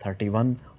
31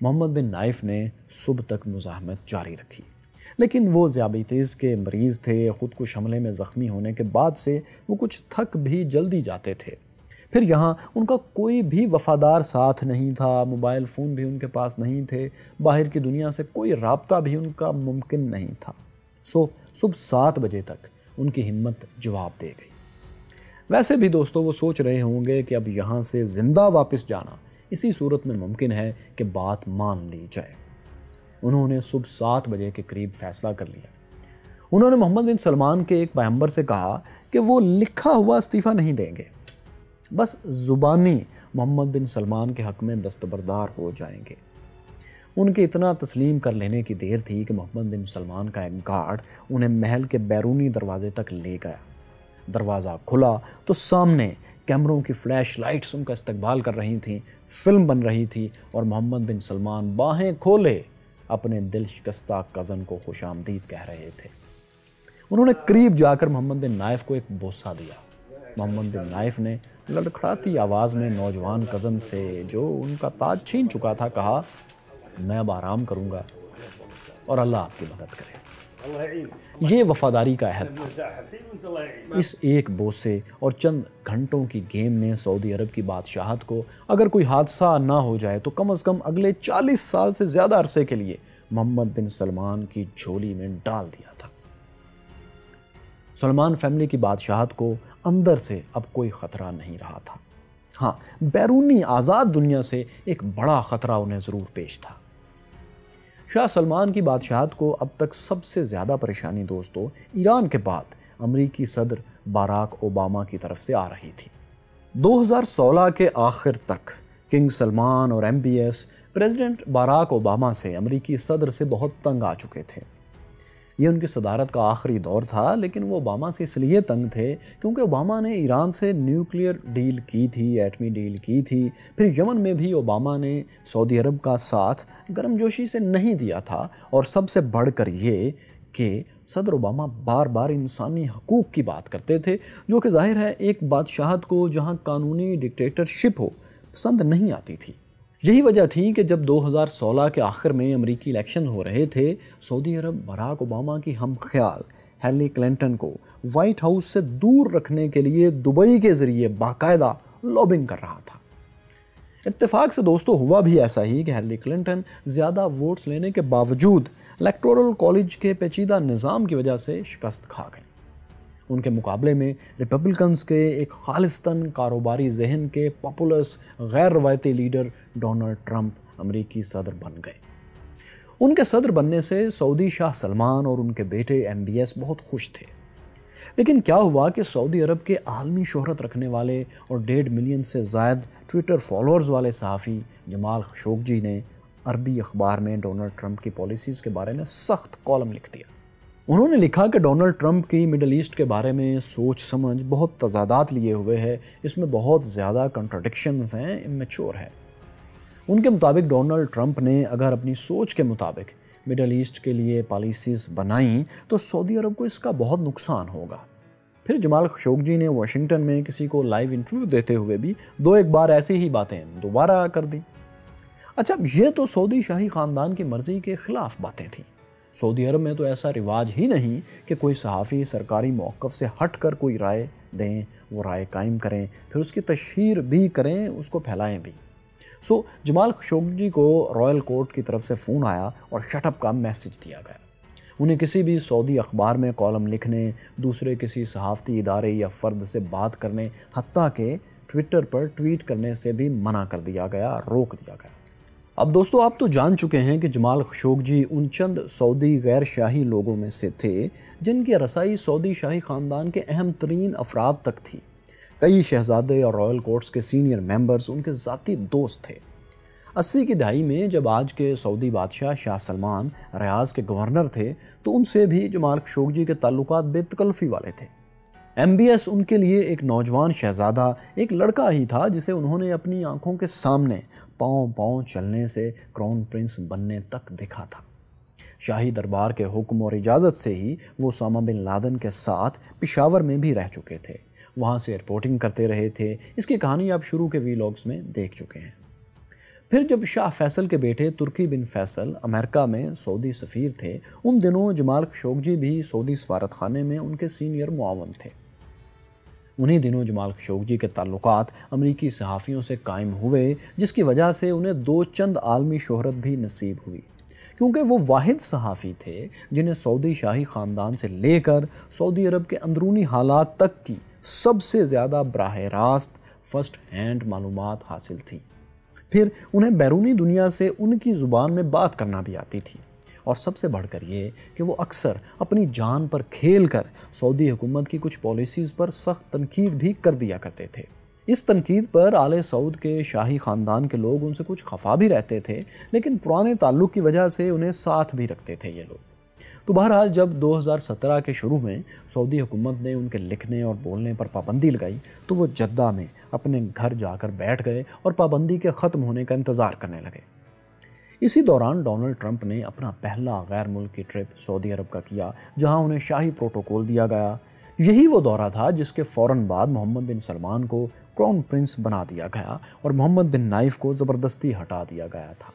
محمد بن knife نے صبح تک مزاحمت جاری رکھی، لیکن وہ ذیابیطس کے مریض تھے۔ خود کش حملے میں زخمی ہونے کے بعد سے وہ کچھ تھک بھی جلدی جاتے تھے۔ پھر یہاں ان کا کوئی بھی وفادار ساتھ نہیں تھا، موبائل فون بھی ان کے پاس نہیں تھے، باہر کی دنیا سے کوئی رابطہ بھی ان کا ممکن نہیں تھا۔ صبح 7 بجے تک ان کی ہمت جواب دے گئی۔ ویسے بھی دوستو وہ سوچ رہے ہوں گے کہ اب یہاں سے زندہ واپس جانا اسی صورت میں ممکن ہے کہ بات مان لی جائے۔ انہوں نے صبح 7 بجے کے قریب فیصلہ کر لیا۔ انہوں نے محمد بن سلمان کے ایک پیغمبر سے کہا کہ وہ لکھا ہوا استعفیٰ نہیں دیں گے، بس زبانی محمد بن سلمان کے حق میں دستبردار ہو جائیں گے۔ ان کے اتنا تسلیم کر لینے کی دیر تھی کہ محمد بن سلمان کا ایک گارڈ انہیں محل کے بیرونی دروازے تک لے گیا۔ دروازہ کھلا تو سامنے کیمروں کی فلیش لائٹس ان کا استقبال کر رہی تھیں، فلم بن رہی تھی اور محمد بن سلمان باہیں کھولے اپنے دل شکستہ کزن کو خوش آمدید کہہ رہے تھے۔ انہوں نے قریب جا کر محمد بن نائف کو ایک بوسہ دیا۔ محمد بن نائف نے لڑکھڑاتی آواز میں نوجوان کزن سے جو ان کا تاج چھین چکا تھا کہا، میں اب آرام کروں گا اور اللہ آپ کی مدد کرے۔ یہ وفاداری کا عہد تھا۔ اس ایک بوسے اور چند گھنٹوں کی گیم نے سعودی عرب کی بادشاہت کو اگر کوئی حادثہ نہ ہو جائے تو کم از کم اگلے 40 سال سے زیادہ عرصے کے لیے محمد بن سلمان کی جھولی میں ڈال دیا تھا۔ سلمان فیملی کی بادشاہت کو اندر سے اب کوئی خطرہ نہیں رہا تھا۔ ہاں، بیرونی آزاد دنیا سے ایک بڑا خطرہ انہیں ضرور پیش تھا۔ شاہ سلمان کی بادشاہت کو اب تک سب سے زیادہ پریشانی دوستو ایران کے بعد امریکی صدر باراک اوباما کی طرف سے آ رہی تھی۔ 2016 کے آخر تک کنگ سلمان اور MBS پریزیڈنٹ باراک اوباما سے امریکی صدر سے بہت تنگ آ چکے تھے۔ یہ ان کی صدارت کا آخری دور تھا، لیکن وہ اوباما سے اس لیے تنگ تھے کیونکہ اوباما نے ایران سے نیوکلیئر ڈیل کی تھی، ایٹمی ڈیل کی تھی۔ پھر یمن میں بھی اوباما نے سعودی عرب کا ساتھ گرم جوشی سے نہیں دیا تھا، اور سب سے بڑھ کر یہ کہ صدر اوباما بار بار انسانی حقوق کی بات کرتے تھے، جو کہ ظاہر ہے ایک بادشاہت کو جہاں قانونی ڈکٹیٹرشپ ہو پسند نہیں آتی تھی۔ یہی وجہ تھی کہ جب 2016 کے آخر میں امریکی الیکشن ہو رہے تھے، سعودی عرب باراک اوباما کی ہم خیال ہیلری کلنٹن کو وائٹ ہاؤس سے دور رکھنے کے لیے دبئی کے ذریعے باقاعدہ لابنگ کر رہا تھا۔ اتفاق سے دوستو ہوا بھی ایسا ہی کہ ہیلری کلنٹن زیادہ ووٹس لینے کے باوجود الیکٹورل کالج کے پیچیدہ نظام کی وجہ سے شکست کھا گئے۔ ان کے مقابلے میں ریپبلکنز کے ایک خالصتاً کاروباری ذہن کے پاپولس غیر روایتی لیڈر ڈونلڈ ٹرمپ امریکی صدر بن گئے۔ ان کے صدر بننے سے سعودی شاہ سلمان اور ان کے بیٹے MBS بہت خوش تھے۔ لیکن کیا ہوا کہ سعودی عرب کے عالمی شہرت رکھنے والے اور 1.5 ملین سے زائد ٹویٹر فالوورز والے صحافی جمال خشوگی نے عربی اخبار میں ڈونلڈ ٹرمپ کی پالیسیز کے بارے میں سخت کالم لکھ دیا۔ انہوں نے لکھا کہ ڈونلڈ ٹرمپ کی مڈل ایسٹ کے بارے میں سوچ سمجھ بہت تضادات لیے ہوئے ہے، اس میں بہت زیادہ کنٹراڈکشنز ہیں، امیچور ہے۔ ان کے مطابق ڈونلڈ ٹرمپ نے اگر اپنی سوچ کے مطابق مڈل ایسٹ کے لیے پالیسیز بنائیں تو سعودی عرب کو اس کا بہت نقصان ہوگا۔ پھر جمال خشوگی نے واشنگٹن میں کسی کو لائیو انٹرویو دیتے ہوئے بھی 2-1 بار ایسی ہی باتیں دوبارہ کر دیں۔ اچھا، یہ تو سعودی شاہی خاندان کی مرضی کے خلاف باتیں تھیں۔ سعودی عرب میں تو ایسا رواج ہی نہیں کہ کوئی صحافی سرکاری موقف سے ہٹ کر کوئی رائے دیں، وہ رائے قائم کریں، پھر اس کی تشہیر بھی کریں، اس کو پھیلائیں بھی۔ جمال خشوگی کو رائل کورٹ کی طرف سے فون آیا اور شٹ اپ کا میسج دیا گیا۔ انہیں کسی بھی سعودی اخبار میں کالم لکھنے، دوسرے کسی صحافتی ادارے یا فرد سے بات کرنے، حتیٰ کہ ٹویٹر پر ٹویٹ کرنے سے بھی منع کر دیا گیا، روک دیا گیا۔ اب دوستو آپ تو جان چکے ہیں کہ جمال خشوگی ان چند سعودی غیر شاہی لوگوں میں سے تھے جن کی رسائی سعودی شاہی خاندان کے اہم ترین افراد تک تھی۔ کئی شہزادے اور رائل کورٹس کے سینئر ممبرز ان کے ذاتی دوست تھے۔ 80 کی دہائی میں جب آج کے سعودی بادشاہ شاہ سلمان ریاض کے گورنر تھے تو ان سے بھی جمال خشوگی کے تعلقات بے تکلفی والے تھے۔ MBS ان کے لیے ایک نوجوان شہزادہ، ایک لڑکا ہی تھا جسے انہوں نے اپنی آنکھوں کے سامنے پاؤں چلنے سے کراؤن پرنس بننے تک دیکھا تھا۔ شاہی دربار کے حکم اور اجازت سے ہی وہ اسامہ بن لادن کے ساتھ پشاور میں بھی رہ چکے تھے، وہاں سے رپورٹنگ کرتے رہے تھے۔ اس کی کہانی آپ شروع کے ویلاگز میں دیکھ چکے ہیں۔ پھر جب شاہ فیصل کے بیٹے ترکی بن فیصل امریکہ میں سعودی سفیر تھے، ان دنوں جمال خشوگی بھی سعودی سفارت خانے میں ان کے سینئر معاون تھے۔ انہی دنوں جمال خشوگی کے تعلقات امریکی صحافیوں سے قائم ہوئے، جس کی وجہ سے انہیں دو چند عالمی شہرت بھی نصیب ہوئی، کیونکہ وہ واحد صحافی تھے جنہیں سعودی شاہی خاندان سے لے کر سعودی عرب کے اندرونی حالات تک کی سب سے زیادہ براہ راست فرسٹ ہینڈ معلومات حاصل تھی۔ پھر انہیں بیرونی دنیا سے ان کی زبان میں بات کرنا بھی آتی تھی، اور سب سے بڑھ کر یہ کہ وہ اکثر اپنی جان پر کھیل کر سعودی حکومت کی کچھ پالیسیز پر سخت تنقید بھی کر دیا کرتے تھے۔ اس تنقید پر آل سعود کے شاہی خاندان کے لوگ ان سے کچھ خفا بھی رہتے تھے، لیکن پرانے تعلق کی وجہ سے انہیں ساتھ بھی رکھتے تھے یہ لوگ۔ تو بہرحال جب 2017 کے شروع میں سعودی حکومت نے ان کے لکھنے اور بولنے پر پابندی لگائی تو وہ جدہ میں اپنے گھر جا کر بیٹھ گئے اور پابندی کے ختم ہونے کا انتظار کرنے لگے۔ اسی دوران ڈونلڈ ٹرمپ نے اپنا پہلا غیر ملکی ٹرپ سعودی عرب کا کیا، جہاں انہیں شاہی پروٹوکول دیا گیا۔ یہی وہ دورہ تھا جس کے فوراً بعد محمد بن سلمان کو کراؤن پرنس بنا دیا گیا اور محمد بن نائف کو زبردستی ہٹا دیا گیا تھا۔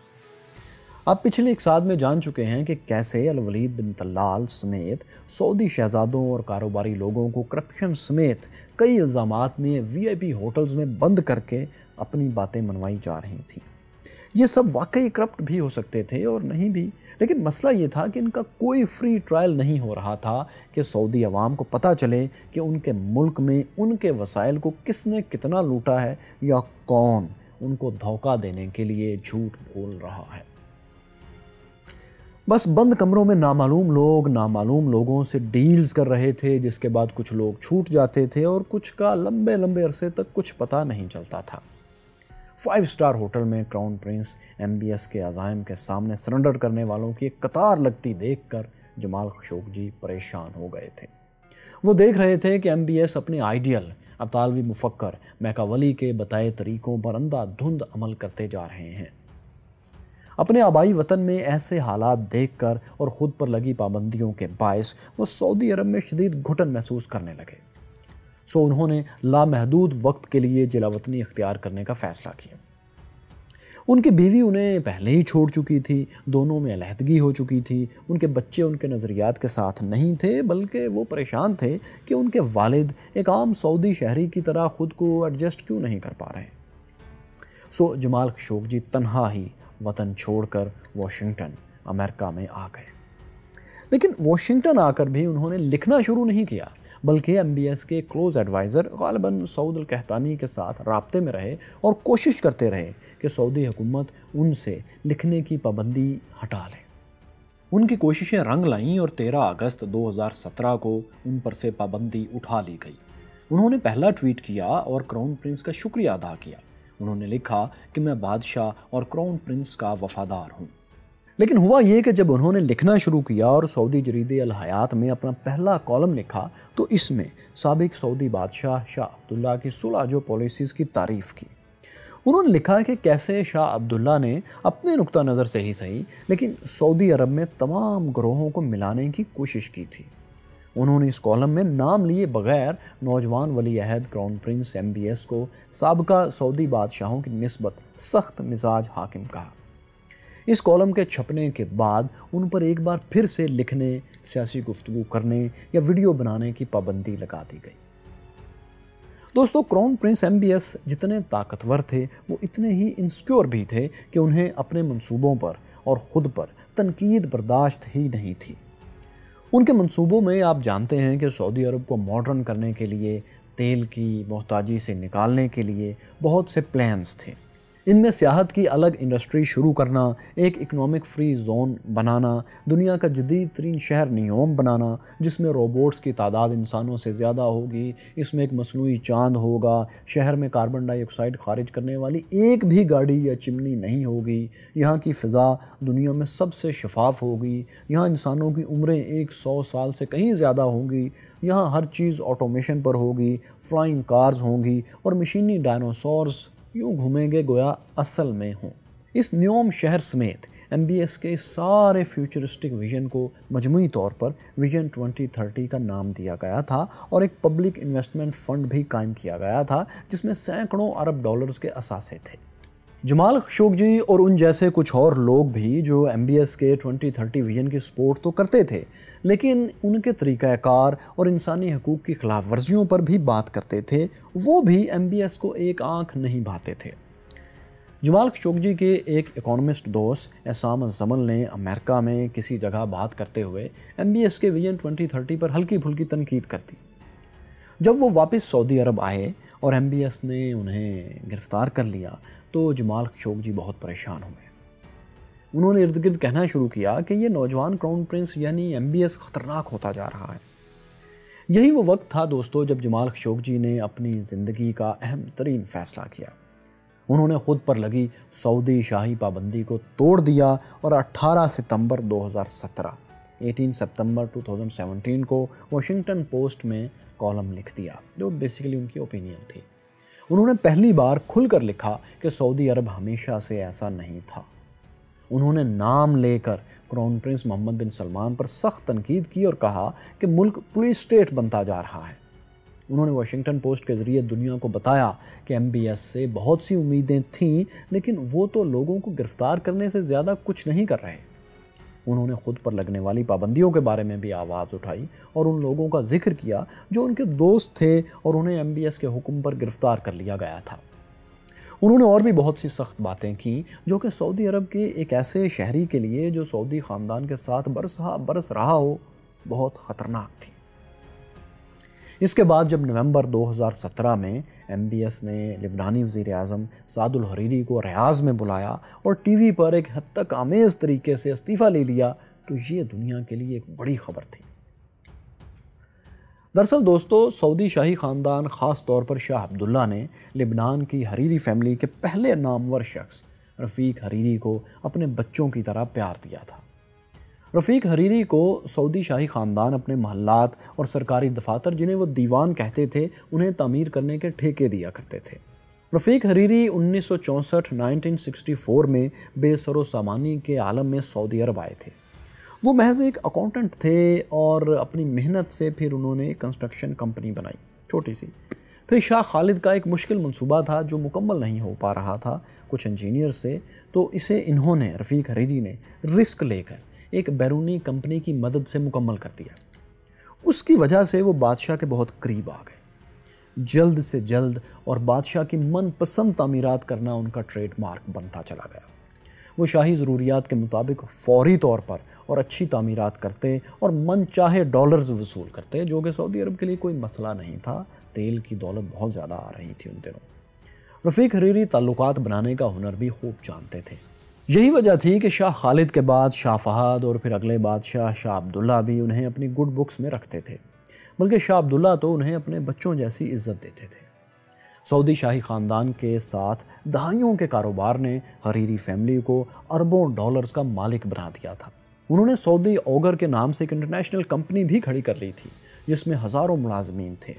آپ پچھلے ایک سال میں جان چکے ہیں کہ کیسے الولید بن طلال سمیت سعودی شہزادوں اور کاروباری لوگوں کو کرپشن سمیت کئی الزامات میں VIP ہوٹلز میں بند کر کے اپنی باتیں منوائی جا رہی تھیں۔ یہ سب واقعی کرپٹ بھی ہو سکتے تھے اور نہیں بھی، لیکن مسئلہ یہ تھا کہ ان کا کوئی فری ٹرائل نہیں ہو رہا تھا کہ سعودی عوام کو پتہ چلے کہ ان کے ملک میں ان کے وسائل کو کس نے کتنا لوٹا ہے یا کون ان کو دھوکہ دینے کے لیے جھوٹ بول رہا ہے۔ بس بند کمروں میں نامعلوم لوگوں سے ڈیلز کر رہے تھے، جس کے بعد کچھ لوگ چھوٹ جاتے تھے اور کچھ کا لمبے عرصے تک کچھ پتہ نہیں چلتا تھا۔ 5 اسٹار ہوٹل میں کراؤن پرنس MBS کے عزائم کے سامنے سرنڈر کرنے والوں کی ایک قطار لگتی دیکھ کر جمال خشوگی پریشان ہو گئے تھے۔ وہ دیکھ رہے تھے کہ MBS اپنے آئیڈیل اطالوی مفکر میکاولی کے بتائے طریقوں پر اندھا دھند عمل کرتے جا رہے ہیں۔ اپنے آبائی وطن میں ایسے حالات دیکھ کر اور خود پر لگی پابندیوں کے باعث وہ سعودی عرب میں شدید گھٹن محسوس کرنے لگے۔ انہوں نے لامحدود وقت کے لیے جلاوطنی اختیار کرنے کا فیصلہ کیا۔ ان کی بیوی انہیں پہلے ہی چھوڑ چکی تھی، دونوں میں علیحدگی ہو چکی تھی، ان کے بچے ان کے نظریات کے ساتھ نہیں تھے، بلکہ وہ پریشان تھے کہ ان کے والد ایک عام سعودی شہری کی طرح خود کو ایڈجسٹ کیوں نہیں کر پا رہے۔ جمال خشوگی تنہا ہی وطن چھوڑ کر واشنگٹن امریکہ میں آ گئے۔ لیکن واشنگٹن آ کر بھی انہوں نے لکھنا شروع نہیں کیا، بلکہ MBS کے کلوز ایڈوائزر غالباً سعود القحطانی کے ساتھ رابطے میں رہے اور کوشش کرتے رہے کہ سعودی حکومت ان سے لکھنے کی پابندی ہٹا لے۔ ان کی کوششیں رنگ لائیں اور 13 اگست 2017 کو ان پر سے پابندی اٹھا لی گئی۔ انہوں نے پہلا ٹویٹ کیا اور کراؤن پرنس کا شکریہ ادا کیا۔ انہوں نے لکھا کہ میں بادشاہ اور کراؤن پرنس کا وفادار ہوں۔ لیکن ہوا یہ کہ جب انہوں نے لکھنا شروع کیا اور سعودی جریدہ الحیات میں اپنا پہلا کالم لکھا تو اس میں سابق سعودی بادشاہ شاہ عبداللہ کی صلح جو پالیسیز کی تعریف کی۔ انہوں نے لکھا کہ کیسے شاہ عبداللہ نے اپنے نقطہ نظر سے ہی صحیح لیکن سعودی عرب میں تمام گروہوں کو ملانے کی کوشش کی تھی۔ انہوں نے اس کالم میں نام لیے بغیر نوجوان ولی عہد کراؤن پرنس MBS کو سابقہ سعودی بادشاہوں کی نسبت سخت مزاج حاکم کہا۔ اس کالم کے چھپنے کے بعد ان پر ایک بار پھر سے لکھنے، سیاسی گفتگو کرنے یا ویڈیو بنانے کی پابندی لگا دی گئی۔ دوستو، کراؤن پرنس MBS جتنے طاقتور تھے وہ اتنے ہی انسیکیور بھی تھے کہ انہیں اپنے منصوبوں پر اور خود پر تنقید برداشت ہی نہیں تھی۔ ان کے منصوبوں میں آپ جانتے ہیں کہ سعودی عرب کو ماڈرن کرنے کے لیے، تیل کی محتاجی سے نکالنے کے لیے بہت سے پلانز تھے۔ ان میں سیاحت کی الگ انڈسٹری شروع کرنا، ایک اکنامک فری زون بنانا، دنیا کا جدید ترین شہر نیوم بنانا جس میں روبوٹس کی تعداد انسانوں سے زیادہ ہوگی، اس میں ایک مصنوعی چاند ہوگا، شہر میں کاربن ڈائی آکسائڈ خارج کرنے والی ایک بھی گاڑی یا چمنی نہیں ہوگی، یہاں کی فضا دنیا میں سب سے شفاف ہوگی، یہاں انسانوں کی عمریں 100 سال سے کہیں زیادہ ہوں گی، یہاں ہر چیز آٹومیشن پر ہوگی، فلائنگ کارز ہوں گی اور مشینی ڈائنوسورز یوں گھومیں گے گویا اصل میں ہوں۔ اس نیوم شہر سمیت MBS کے سارے فیوچرسٹک ویژن کو مجموعی طور پر ویژن 2030 کا نام دیا گیا تھا اور ایک پبلک انویسٹمنٹ فنڈ بھی قائم کیا گیا تھا جس میں سینکڑوں ارب ڈالرز کے اثاثے تھے۔ جمال خشوگی اور ان جیسے کچھ اور لوگ بھی جو MBS کے 2030 ویژن کی سپورٹ تو کرتے تھے، لیکن ان کے طریقہ کار اور انسانی حقوق کی خلاف ورزیوں پر بھی بات کرتے تھے، وہ بھی MBS کو ایک آنکھ نہیں بھاتے تھے۔ جمال خشوگی کے ایک اکانومسٹ دوست عصام الزمل نے امریکہ میں کسی جگہ بات کرتے ہوئے MBS کے ویژن 2030 پر ہلکی پھلکی تنقید کر دی۔ جب وہ واپس سعودی عرب آئے اور MBS نے انہیں گرفتار کر لیا تو جمال خشوگی بہت پریشان ہوئے۔ انہوں نے ارد گرد کہنا شروع کیا کہ یہ نوجوان کراؤن پرنس یعنی MBS خطرناک ہوتا جا رہا ہے۔ یہی وہ وقت تھا دوستو جب جمال خشوگی نے اپنی زندگی کا اہم ترین فیصلہ کیا۔ انہوں نے خود پر لگی سعودی شاہی پابندی کو توڑ دیا اور 18 ستمبر 2017 کو واشنگٹن پوسٹ میں کالم لکھ دیا، جو بیسیکلی ان کی اوپینین تھی۔ انہوں نے پہلی بار کھل کر لکھا کہ سعودی عرب ہمیشہ سے ایسا نہیں تھا۔ انہوں نے نام لے کر کراؤن پرنس محمد بن سلمان پر سخت تنقید کی اور کہا کہ ملک پولیس اسٹیٹ بنتا جا رہا ہے۔ انہوں نے واشنگٹن پوسٹ کے ذریعے دنیا کو بتایا کہ MBS سے بہت سی امیدیں تھیں، لیکن وہ تو لوگوں کو گرفتار کرنے سے زیادہ کچھ نہیں کر رہے۔ انہوں نے خود پر لگنے والی پابندیوں کے بارے میں بھی آواز اٹھائی اور ان لوگوں کا ذکر کیا جو ان کے دوست تھے اور انہیں MBS کے حکم پر گرفتار کر لیا گیا تھا۔ انہوں نے اور بھی بہت سی سخت باتیں کی جو کہ سعودی عرب کے ایک ایسے شہری کے لیے جو سعودی خاندان کے ساتھ برس رہا ہو بہت خطرناک تھی۔ اس کے بعد جب نومبر 2017 میں MBS نے لبنانی وزیر اعظم سعد الحریری کو ریاض میں بلایا اور ٹی وی پر ایک حد تک آمیز طریقے سے استعفیٰ لے لیا تو یہ دنیا کے لیے ایک بڑی خبر تھی۔ دراصل دوستو سعودی شاہی خاندان خاص طور پر شاہ عبداللہ نے لبنان کی حریری فیملی کے پہلے نامور شخص رفیق حریری کو اپنے بچوں کی طرح پیار دیا تھا۔ رفیق حریری کو سعودی شاہی خاندان اپنے محلات اور سرکاری دفاتر جنہیں وہ دیوان کہتے تھے انہیں تعمیر کرنے کے ٹھیکے دیا کرتے تھے۔ رفیق حریری 1964 میں بے سر و سامانی کے عالم میں سعودی عرب آئے تھے۔ وہ محض ایک اکاؤنٹنٹ تھے اور اپنی محنت سے پھر انہوں نے کنسٹرکشن کمپنی بنائی، چھوٹی سی۔ پھر شاہ خالد کا ایک مشکل منصوبہ تھا جو مکمل نہیں ہو پا رہا تھا کچھ انجینئر سے، تو اسے انہوں نے رفیق حریری نے رسک لے کر ایک بیرونی کمپنی کی مدد سے مکمل کر دیا۔ اس کی وجہ سے وہ بادشاہ کے بہت قریب آ گئے۔ جلد سے جلد اور بادشاہ کی من پسند تعمیرات کرنا ان کا ٹریڈ مارک بنتا چلا گیا۔ وہ شاہی ضروریات کے مطابق فوری طور پر اور اچھی تعمیرات کرتے اور من چاہے ڈالرز وصول کرتے، جو کہ سعودی عرب کے لیے کوئی مسئلہ نہیں تھا۔ تیل کی دولت بہت زیادہ آ رہی تھی ان دنوں۔ رفیق حریری تعلقات بنانے کا ہنر بھی خوب جانتے تھے۔ یہی وجہ تھی کہ شاہ خالد کے بعد شاہ فہد اور پھر اگلے بادشاہ شاہ عبداللہ بھی انہیں اپنی گڈ بکس میں رکھتے تھے، بلکہ شاہ عبداللہ تو انہیں اپنے بچوں جیسی عزت دیتے تھے۔ سعودی شاہی خاندان کے ساتھ دہائیوں کے کاروبار نے حریری فیملی کو اربوں ڈالرز کا مالک بنا دیا تھا۔ انہوں نے سعودی اوگر کے نام سے ایک انٹرنیشنل کمپنی بھی کھڑی کر لی تھی جس میں ہزاروں ملازمین تھے۔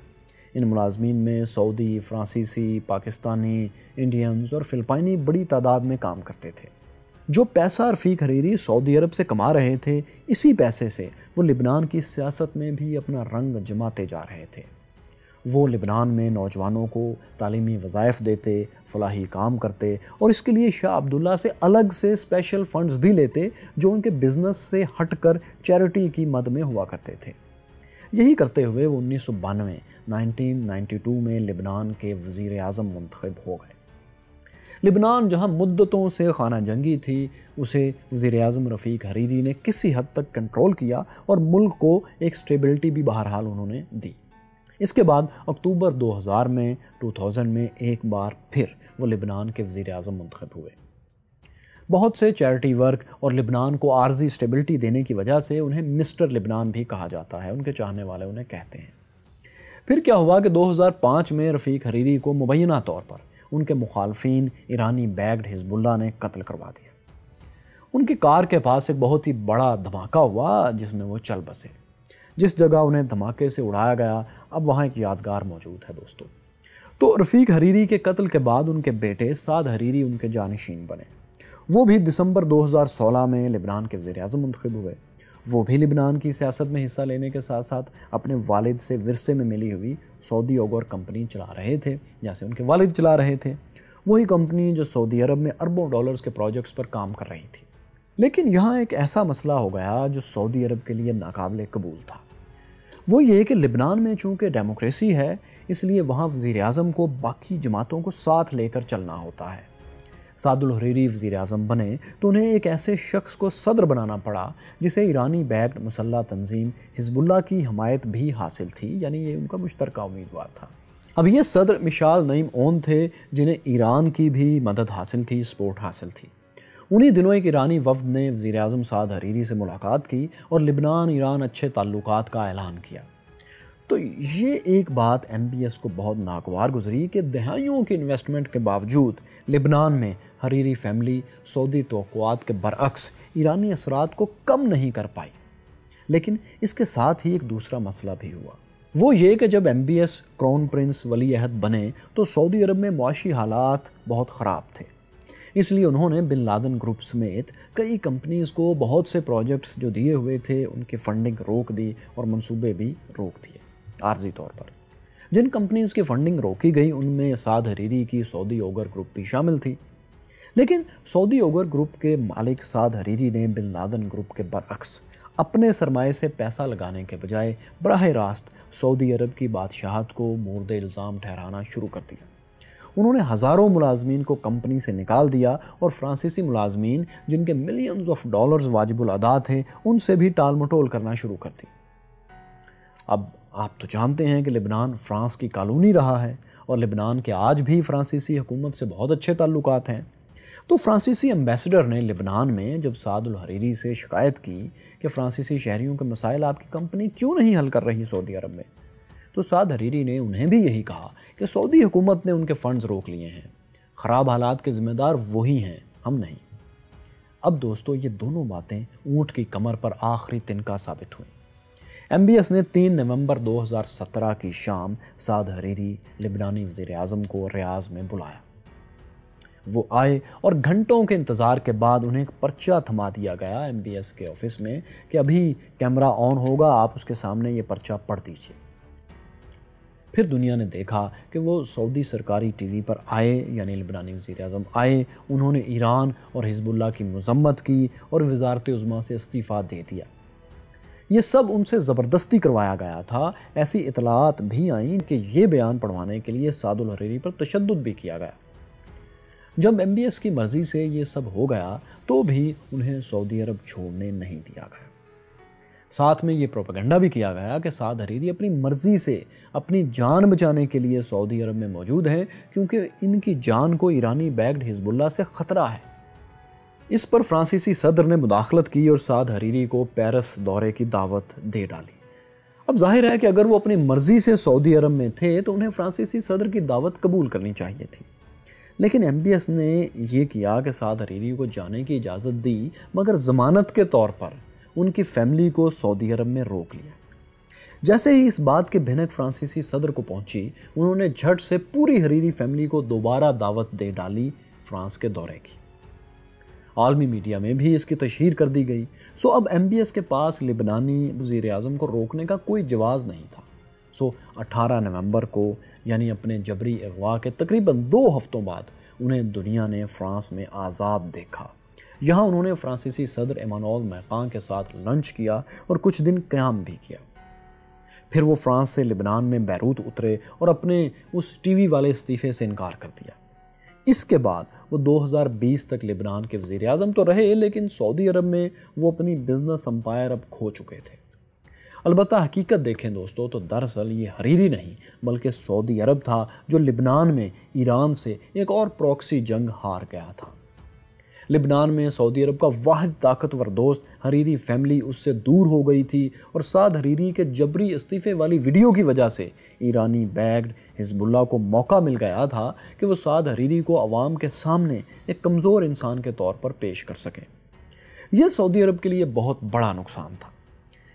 ان ملازمین میں سعودی، فرانسیسی، پاکستانی، انڈینز اور فلپائنی بڑی تعداد میں کام کرتے تھے۔ جو پیسہ رفیق حریری سعودی عرب سے کما رہے تھے، اسی پیسے سے وہ لبنان کی سیاست میں بھی اپنا رنگ جماتے جا رہے تھے۔ وہ لبنان میں نوجوانوں کو تعلیمی وظائف دیتے، فلاحی کام کرتے اور اس کے لیے شاہ عبداللہ سے الگ سے اسپیشل فنڈز بھی لیتے جو ان کے بزنس سے ہٹ کر چیریٹی کی مد میں ہوا کرتے تھے۔ یہی کرتے ہوئے وہ 1992 میں لبنان کے وزیر اعظم منتخب ہو گئے۔ لبنان جہاں مدتوں سے خانہ جنگی تھی، اسے وزیر اعظم رفیق حریری نے کسی حد تک کنٹرول کیا اور ملک کو ایک سٹیبلٹی بھی بہرحال انہوں نے دی۔ اس کے بعد اکتوبر 2000 میں ایک بار پھر وہ لبنان کے وزیر اعظم منتخب ہوئے۔ بہت سے چیریٹی ورک اور لبنان کو عارضی سٹیبلٹی دینے کی وجہ سے انہیں مسٹر لبنان بھی کہا جاتا ہے، ان کے چاہنے والے انہیں کہتے ہیں۔ پھر کیا ہوا کہ 2005 میں رفیق حریری کو مبینہ طور پر ان کے مخالفین ایرانی بیکڈ حزب اللہ نے قتل کروا دیا۔ ان کی کار کے پاس ایک بہت ہی بڑا دھماکہ ہوا جس میں وہ چل بسے۔ جس جگہ انہیں دھماکے سے اڑایا گیا اب وہاں ایک یادگار موجود ہے دوستو۔ تو رفیق حریری کے قتل کے بعد ان کے بیٹے سعد حریری ان کے جانشین بنے۔ وہ بھی دسمبر 2016 میں لبنان کے وزیر اعظم منتخب ہوئے۔ وہ بھی لبنان کی سیاست میں حصہ لینے کے ساتھ ساتھ اپنے والد سے ورثے میں ملی ہوئی سعودی اوگر کمپنی چلا رہے تھے جیسے ان کے والد چلا رہے تھے۔ وہی کمپنی جو سعودی عرب میں اربوں ڈالرز کے پروجیکٹس پر کام کر رہی تھی۔ لیکن یہاں ایک ایسا مسئلہ ہو گیا جو سعودی عرب کے لیے ناقابل قبول تھا۔ وہ یہ کہ لبنان میں چونکہ ڈیموکریسی ہے، اس لیے وہاں وزیر اعظم کو باقی جماعتوں کو ساتھ لے کر چلنا ہوتا ہے۔ سعد الحریری وزیر اعظم بنے تو انہیں ایک ایسے شخص کو صدر بنانا پڑا جسے ایرانی بیکڈ مسلح تنظیم حزب اللہ کی حمایت بھی حاصل تھی، یعنی یہ ان کا مشترکہ امیدوار تھا۔ اب یہ صدر مشعل نعیم اون تھے جنہیں ایران کی بھی مدد حاصل تھی، سپورٹ حاصل تھی۔ انہی دنوں ایک ایرانی وفد نے وزیر اعظم سعد حریری سے ملاقات کی اور لبنان ایران اچھے تعلقات کا اعلان کیا۔ تو یہ ایک بات ایم بی ایس کو بہت ناگوار گزری کہ دہائیوں کی انویسٹمنٹ کے باوجود لبنان میں حریری فیملی سعودی توقعات کے برعکس ایرانی اثرات کو کم نہیں کر پائی۔ لیکن اس کے ساتھ ہی ایک دوسرا مسئلہ بھی ہوا، وہ یہ کہ جب ایم بی ایس کرون پرنس ولی عہد بنے تو سعودی عرب میں معاشی حالات بہت خراب تھے۔ اس لیے انہوں نے بن لادن گروپ سمیت کئی کمپنیز کو بہت سے پروجیکٹس جو دیے ہوئے تھے ان کی فنڈنگ روک دی اور منصوبے بھی روک دیے عارضی طور پر۔ جن کمپنیز کی فنڈنگ روکی گئی ان میں سعد حریری کی سعودی اوگر گروپ بھی شامل تھی۔ لیکن سعودی اوگر گروپ کے مالک سعد حریری نے بن لادن گروپ کے برعکس اپنے سرمایے سے پیسہ لگانے کے بجائے براہ راست سعودی عرب کی بادشاہت کو مورد الزام ٹھہرانا شروع کر دیا۔ انہوں نے ہزاروں ملازمین کو کمپنی سے نکال دیا اور فرانسیسی ملازمین جن کے ملینز آف ڈالرز واجب الادا تھے ان سے بھی ٹال مٹول کرنا شروع کر دی۔ اب آپ تو جانتے ہیں کہ لبنان فرانس کی کالونی رہا ہے اور لبنان کے آج بھی فرانسیسی حکومت سے بہت اچھے تعلقات ہیں۔ تو فرانسیسی ایمبیسڈر نے لبنان میں جب سعد الحریری سے شکایت کی کہ فرانسیسی شہریوں کے مسائل آپ کی کمپنی کیوں نہیں حل کر رہی سعودی عرب میں، تو سعد حریری نے انہیں بھی یہی کہا کہ سعودی حکومت نے ان کے فنڈز روک لیے ہیں، خراب حالات کے ذمہ دار وہی ہیں، ہم نہیں۔ اب دوستو یہ دونوں باتیں اونٹ کی کمر پر آخری تنکا ثابت ہوئیں۔ ایم بی ایس نے 3 نومبر 2017 کی شام سعد حریری لبنانی وزیر اعظم کو ریاض میں بلایا۔ وہ آئے اور گھنٹوں کے انتظار کے بعد انہیں ایک پرچہ تھما دیا گیا ایم بی ایس کے آفس میں کہ ابھی کیمرہ آن ہوگا، آپ اس کے سامنے یہ پرچہ پڑھ دیجیے۔ پھر دنیا نے دیکھا کہ وہ سعودی سرکاری ٹی وی پر آئے، یعنی لبنانی وزیر اعظم آئے، انہوں نے ایران اور حزب اللہ کی مذمت کی اور وزارت عظمیٰ سے استعفیٰ دے دیا۔ یہ سب ان سے زبردستی کروایا گیا تھا۔ ایسی اطلاعات بھی آئیں کہ یہ بیان پڑھوانے کے لیے سعد الحریری پر تشدد بھی کیا گیا۔ جب ایم بی ایس کی مرضی سے یہ سب ہو گیا تو بھی انہیں سعودی عرب چھوڑنے نہیں دیا گیا۔ ساتھ میں یہ پروپیگنڈا بھی کیا گیا کہ سعد حریری اپنی مرضی سے اپنی جان بچانے کے لیے سعودی عرب میں موجود ہیں کیونکہ ان کی جان کو ایرانی بیکڈ حزب اللہ سے خطرہ ہے۔ اس پر فرانسیسی صدر نے مداخلت کی اور سعد حریری کو پیرس دورے کی دعوت دے ڈالی۔ اب ظاہر ہے کہ اگر وہ اپنی مرضی سے سعودی عرب میں تھے تو انہیں فرانسیسی صدر کی دعوت قبول کرنی چاہیے تھی۔ لیکن ایم بی ایس نے یہ کیا کہ سعد حریری کو جانے کی اجازت دی، مگر ضمانت کے طور پر ان کی فیملی کو سعودی عرب میں روک لیا۔ جیسے ہی اس بات کی بھنک فرانسیسی صدر کو پہنچی، انہوں نے جھٹ سے پوری حریری فیملی کو دوبارہ دعوت دے ڈالی فرانس کے دورے کی۔ عالمی میڈیا میں بھی اس کی تشہیر کر دی گئی۔ سو اب ایم بی ایس کے پاس لبنانی وزیر اعظم کو روکنے کا کوئی جواز نہیں تھا۔ 18 نومبر کو، یعنی اپنے جبری اغوا کے تقریباً 2 ہفتوں بعد، انہیں دنیا نے فرانس میں آزاد دیکھا۔ یہاں انہوں نے فرانسیسی صدر ایمانوئل میخان کے ساتھ لنچ کیا اور کچھ دن قیام بھی کیا۔ پھر وہ فرانس سے لبنان میں بیروت اترے اور اپنے اس ٹی وی والے استعفے سے انکار کر دیا۔ اس کے بعد وہ 2020 تک لبنان کے وزیر اعظم تو رہے، لیکن سعودی عرب میں وہ اپنی بزنس امپائر اب کھو چکے تھے۔ البتہ حقیقت دیکھیں دوستو تو دراصل یہ حریری نہیں بلکہ سعودی عرب تھا جو لبنان میں ایران سے ایک اور پروکسی جنگ ہار گیا تھا۔ لبنان میں سعودی عرب کا واحد طاقتور دوست حریری فیملی اس سے دور ہو گئی تھی اور سعد حریری کے جبری استعفے والی ویڈیو کی وجہ سے ایرانی بیکڈ حزب اللہ کو موقع مل گیا تھا کہ وہ سعد حریری کو عوام کے سامنے ایک کمزور انسان کے طور پر پیش کر سکیں۔ یہ سعودی عرب کے لیے بہت بڑا نقصان تھا،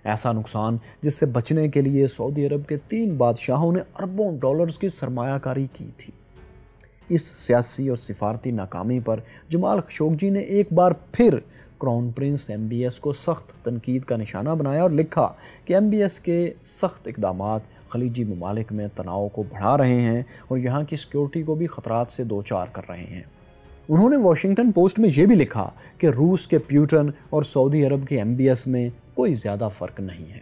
ایسا نقصان جس سے بچنے کے لیے سعودی عرب کے 3 بادشاہوں نے اربوں ڈالرز کی سرمایہ کاری کی تھی۔ اس سیاسی اور سفارتی ناکامی پر جمال خشوگی نے ایک بار پھر crown prince M B S کو سخت تنقید کا نشانہ بنایا اور لکھا کہ ایم بی ایس کے سخت اقدامات خلیجی ممالک میں تناؤ کو بڑھا رہے ہیں اور یہاں کی سیکیورٹی کو بھی خطرات سے دوچار کر رہے ہیں۔ انہوں نے واشنگٹن پوسٹ میں یہ بھی لکھا کہ روس کے پیوٹن اور سعودی عرب کے MBS میں کوئی زیادہ فرق نہیں ہے۔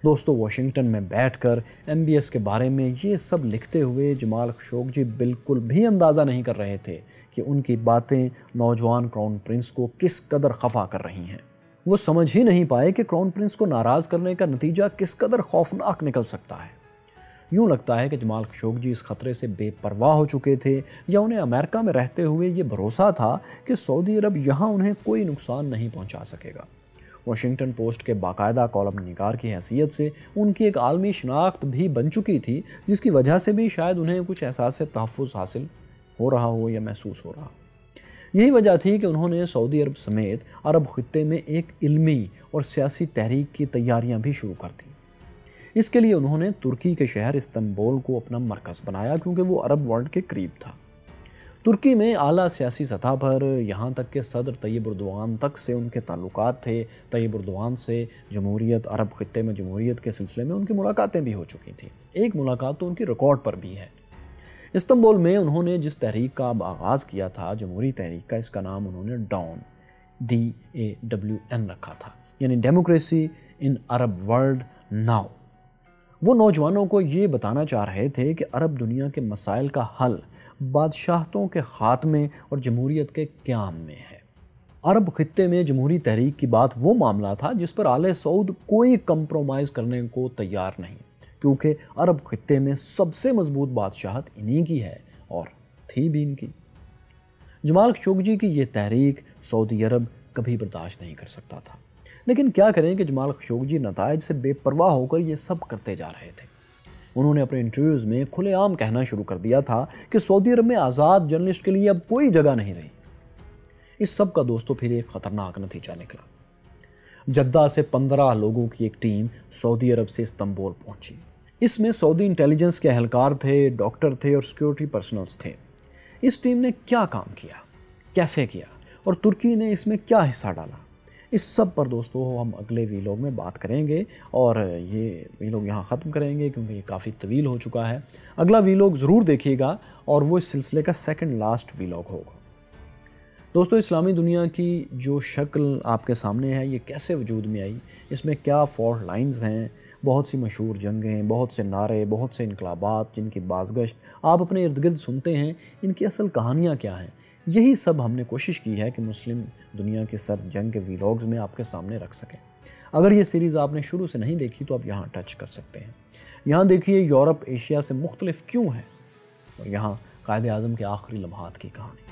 دوستو، واشنگٹن میں بیٹھ کر MBS کے بارے میں یہ سب لکھتے ہوئے جمال خشوگی بالکل بھی اندازہ نہیں کر رہے تھے کہ ان کی باتیں نوجوان کراؤن پرنس کو کس قدر خفا کر رہی ہیں۔ وہ سمجھ ہی نہیں پائے کہ کراؤن پرنس کو ناراض کرنے کا نتیجہ کس قدر خوفناک نکل سکتا ہے۔ یوں لگتا ہے کہ جمال خشوگی اس خطرے سے بے پرواہ ہو چکے تھے، یا انہیں امریکہ میں رہتے ہوئے یہ بھروسہ تھا کہ سعودی عرب یہاں انہیں کوئی نقصان نہیں پہنچا سکے گا۔ واشنگٹن پوسٹ کے باقاعدہ کالم نگار کی حیثیت سے ان کی ایک عالمی شناخت بھی بن چکی تھی، جس کی وجہ سے بھی شاید انہیں کچھ احساس تحفظ حاصل ہو رہا ہو یا محسوس ہو رہا ہو۔ یہی وجہ تھی کہ انہوں نے سعودی عرب سمیت عرب خطے میں ایک علمی اور سیاسی تحریک کی تیاریاں بھی شروع کر دیں۔ اس کے لیے انہوں نے ترکی کے شہر استنبول کو اپنا مرکز بنایا، کیونکہ وہ عرب ورلڈ کے قریب تھا۔ ترکی میں اعلیٰ سیاسی سطح پر یہاں تک کہ صدر طیب اردوغان تک سے ان کے تعلقات تھے۔ طیب اردوغان سے جمہوریت، عرب خطے میں جمہوریت کے سلسلے میں ان کی ملاقاتیں بھی ہو چکی تھیں۔ ایک ملاقات تو ان کی ریکارڈ پر بھی ہے۔ استنبول میں انہوں نے جس تحریک کا آغاز کیا تھا، جمہوری تحریک کا، اس کا نام انہوں نے ڈاون DAWN رکھا تھا، یعنی democracy in Arab world now. وہ نوجوانوں کو یہ بتانا چاہ رہے تھے کہ عرب دنیا کے مسائل کا حل بادشاہتوں کے خاتمے اور جمہوریت کے قیام میں ہے۔ عرب خطے میں جمہوری تحریک کی بات وہ معاملہ تھا جس پر آل سعود کوئی کمپرومائز کرنے کو تیار نہیں، کیونکہ عرب خطے میں سب سے مضبوط بادشاہت انہی کی ہے اور تھی بھی ان کی۔ جمال خشوگی کی یہ تحریک سعودی عرب کبھی برداشت نہیں کر سکتا تھا، لیکن کیا کریں کہ جمال خشوگی نتائج سے بے پرواہ ہو کر یہ سب کرتے جا رہے تھے۔ انہوں نے اپنے انٹرویوز میں کھلے عام کہنا شروع کر دیا تھا کہ سعودی عرب میں آزاد جرنلسٹ کے لیے اب کوئی جگہ نہیں رہی۔ اس سب کا دوستو پھر ایک خطرناک نتیجہ نکلا۔ جدہ سے 15 لوگوں کی ایک ٹیم سعودی عرب سے استنبول پہنچی۔ اس میں سعودی انٹیلیجنس کے اہلکار تھے، ڈاکٹر تھے اور سیکیورٹی پرسنلز تھے۔ اس ٹیم نے کیا کام کیا، کیسے کیا، اور ترکی نے اس میں کیا حصہ ڈالا، اس سب پر دوستو ہم اگلے ویلاگ میں بات کریں گے، اور یہ ویلاگ یہاں ختم کریں گے کیونکہ یہ کافی طویل ہو چکا ہے۔ اگلا ویلاگ ضرور دیکھیے گا، اور وہ اس سلسلے کا سیکنڈ لاسٹ ویلاگ ہوگا۔ دوستو، اسلامی دنیا کی جو شکل آپ کے سامنے ہے، یہ کیسے وجود میں آئی، اس میں کیا فالٹ لائنز ہیں، بہت سی مشہور جنگیں، بہت سے نعرے، بہت سے انقلابات جن کی بازگشت آپ اپنے ارد گرد سنتے ہیں، ان کی اصل کہانیاں کیا ہیں، یہی سب ہم نے کوشش کی ہے کہ مسلم دنیا کے سر جنگ کے ویلاگز میں آپ کے سامنے رکھ سکیں۔ اگر یہ سیریز آپ نے شروع سے نہیں دیکھی تو آپ یہاں ٹچ کر سکتے ہیں۔ یہاں دیکھیے یورپ ایشیا سے مختلف کیوں ہے، اور یہاں قائد اعظم کے آخری لمحات کی کہانی۔